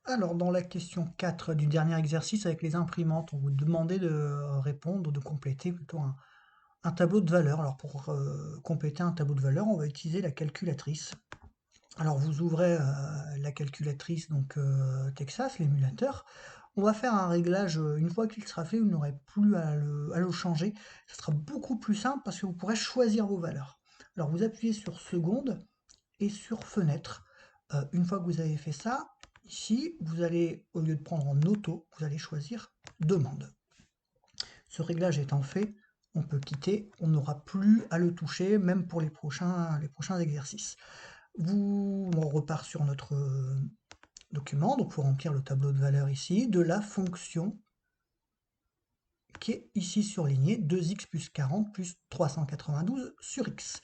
Alors, dans la question 4 du dernier exercice avec les imprimantes, on vous demandait de répondre, de compléter plutôt un tableau de valeurs. Alors, pour compléter un tableau de valeurs, on va utiliser la calculatrice. Alors, vous ouvrez la calculatrice, donc Texas, l'émulateur. On va faire un réglage, une fois qu'il sera fait, vous n'aurez plus à le changer. Ce sera beaucoup plus simple parce que vous pourrez choisir vos valeurs. Alors, vous appuyez sur seconde et sur fenêtre. Une fois que vous avez fait ça, ici, vous allez, au lieu de prendre en auto, vous allez choisir demande. Ce réglage étant fait, on peut quitter, on n'aura plus à le toucher, même pour les prochains exercices. On repart sur notre document, donc pour remplir le tableau de valeur ici, de la fonction qui est ici surlignée, 2x plus 40 plus 392 sur x.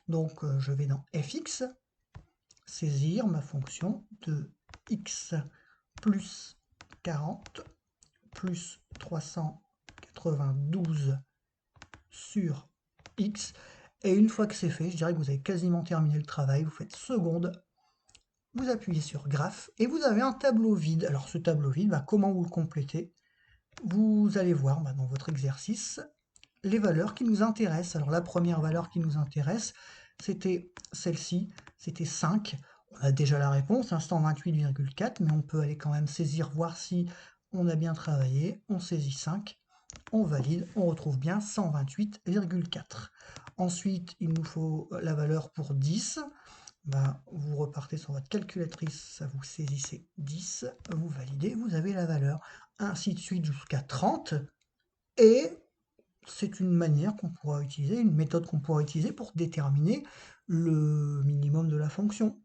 Donc je vais dans fx, saisir ma fonction de x plus 40 plus 392 sur x. Et une fois que c'est fait, je dirais que vous avez quasiment terminé le travail. Vous faites seconde, vous appuyez sur graphe et vous avez un tableau vide. Alors ce tableau vide, comment vous le complétez? Vous allez voir dans votre exercice les valeurs qui nous intéressent. Alors la première valeur qui nous intéresse, c'était celle-ci, c'était 5. On a déjà la réponse, 128,4, mais on peut aller quand même saisir, voir si on a bien travaillé. On saisit 5, on valide, on retrouve bien 128,4. Ensuite, il nous faut la valeur pour 10. Vous repartez sur votre calculatrice, ça vous saisissez 10, vous validez, vous avez la valeur. Ainsi de suite jusqu'à 30. Et c'est une manière qu'on pourra utiliser, une méthode qu'on pourra utiliser pour déterminer le minimum de la fonction,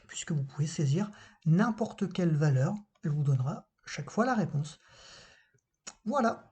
puisque vous pouvez saisir n'importe quelle valeur, elle vous donnera chaque fois la réponse. Voilà.